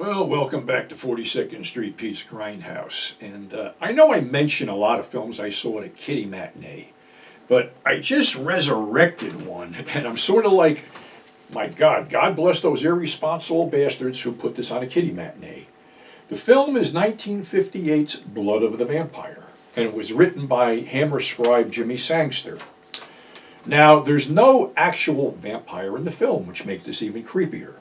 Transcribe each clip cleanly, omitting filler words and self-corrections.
Well, welcome back to 42nd Street Pete's Grindhouse. And I know I mention a lot of films I saw at a kiddie matinee, but I just resurrected one, and I'm sort of like, my God, God bless those irresponsible bastards who put this on a kiddie matinee. The film is 1958's Blood of the Vampire, and it was written by Hammer scribe Jimmy Sangster. Now, there's no actual vampire in the film, which makes this even creepier.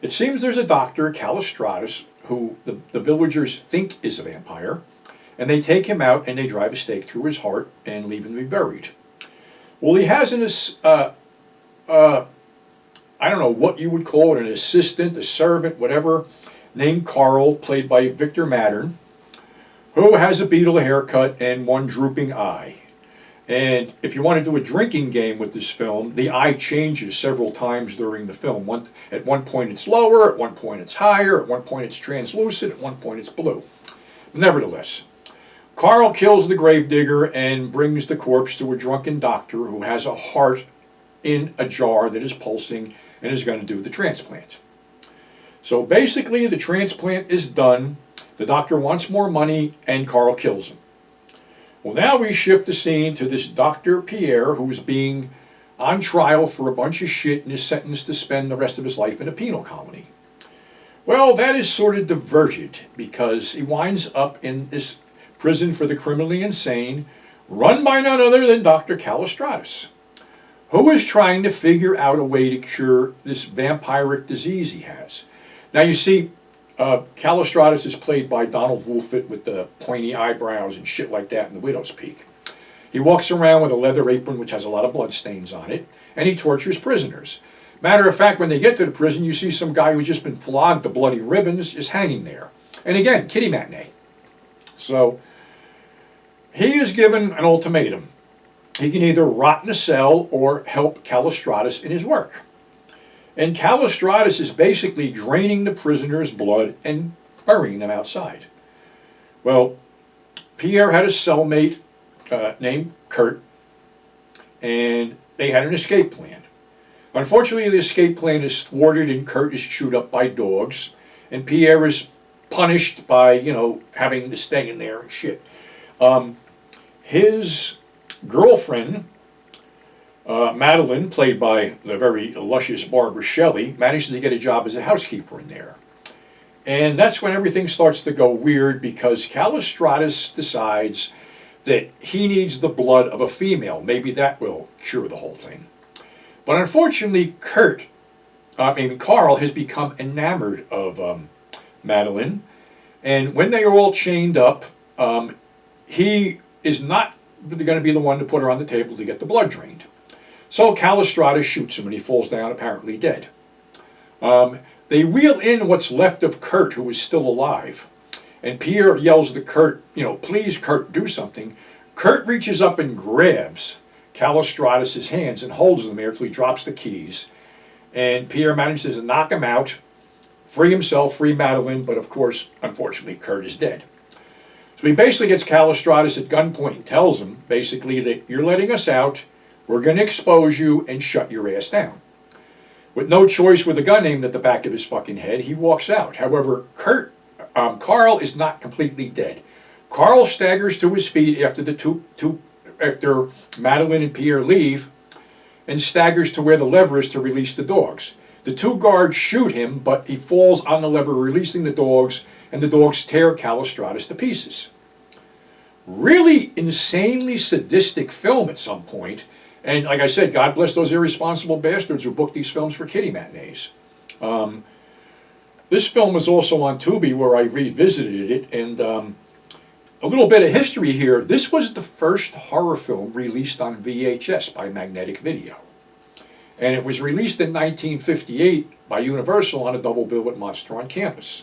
It seems there's a doctor, Callistratus, who the villagers think is a vampire, and they take him out and they drive a stake through his heart and leave him to be buried. Well, he has I don't know what you would call it, an assistant, a servant, whatever, named Carl, played by Victor Mattern, who has a beetle haircut and one drooping eye. And if you want to do a drinking game with this film, the eye changes several times during the film. At one point it's lower, at one point it's higher, at one point it's translucent, at one point it's blue. Nevertheless, Carl kills the gravedigger and brings the corpse to a drunken doctor who has a heart in a jar that is pulsing and is going to do the transplant. So basically the transplant is done, the doctor wants more money, and Carl kills him. Well, now we shift the scene to this Dr. Pierre, who's being on trial for a bunch of shit and is sentenced to spend the rest of his life in a penal colony. Well, that is sort of diverted because he winds up in this prison for the criminally insane, run by none other than Dr. Callistratus, who is trying to figure out a way to cure this vampiric disease he has. Now, you see, Callistratus is played by Donald Wolfett with the pointy eyebrows and shit like that in The Widow's Peak. He walks around with a leather apron which has a lot of blood stains on it, and he tortures prisoners. Matter of fact, when they get to the prison, you see some guy who's just been flogged to bloody ribbons just hanging there. And again, kiddie matinee. So, he is given an ultimatum. He can either rot in a cell or help Callistratus in his work. And Callistratus is basically draining the prisoners' blood and burying them outside. Well, Pierre had a cellmate named Kurt, and they had an escape plan. Unfortunately, the escape plan is thwarted and Kurt is chewed up by dogs, and Pierre is punished by, having to stay in there and shit. His girlfriend, Madeline, played by the very luscious Barbara Shelley, manages to get a job as a housekeeper in there. And that's when everything starts to go weird because Callistratus decides that he needs the blood of a female. Maybe that will cure the whole thing. But unfortunately, Carl has become enamored of Madeline. And when they are all chained up, he is not going to be the one to put her on the table to get the blood drained. So Callistratus shoots him and he falls down apparently dead. They wheel in what's left of Kurt, who is still alive. And Pierre yells to Kurt, please, Kurt, do something. Kurt reaches up and grabs Callistratus' hands and holds them there until he drops the keys. And Pierre manages to knock him out, free himself, free Madeline, but of course, unfortunately, Kurt is dead. So he basically gets Callistratus at gunpoint and tells him, basically, that you're letting us out, we're going to expose you and shut your ass down. With no choice with a gun aimed at the back of his fucking head, he walks out. However, Carl is not completely dead. Carl staggers to his feet after Madeline and Pierre leave, and staggers to where the lever is to release the dogs. The two guards shoot him, but he falls on the lever, releasing the dogs, and the dogs tear Callistratus to pieces. Really insanely sadistic film at some point. And like I said, God bless those irresponsible bastards who booked these films for kiddie matinees. This film was also on Tubi where I revisited it, and a little bit of history here. This was the first horror film released on VHS by Magnetic Video. And it was released in 1958 by Universal on a double bill with Monster on Campus.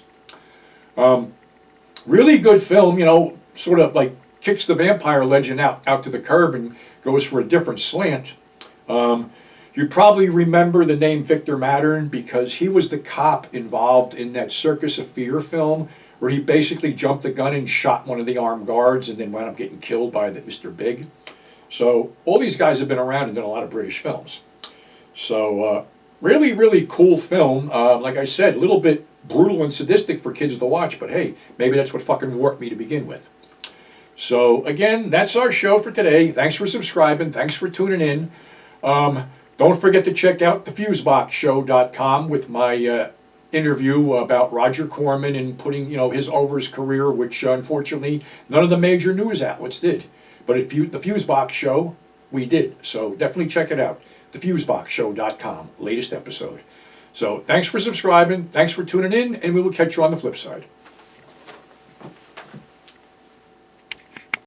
Really good film, sort of like kicks the vampire legend out to the curb and goes for a different slant. You probably remember the name Victor Mattern because he was the cop involved in that Circus of Fear film where he basically jumped the gun and shot one of the armed guards and then wound up getting killed by the Mr. Big. So all these guys have been around and done a lot of British films. So really, really cool film. Like I said, a little bit brutal and sadistic for kids to watch, but hey, maybe that's what fucking warped me to begin with. So again, that's our show for today. Thanks for subscribing. Thanks for tuning in. Don't forget to check out thefuseboxshow.com with my interview about Roger Corman and putting, his over his career, which unfortunately none of the major news outlets did. But the Fusebox Show, we did. So definitely check it out. Thefuseboxshow.com, latest episode. So thanks for subscribing. Thanks for tuning in, and we will catch you on the flip side.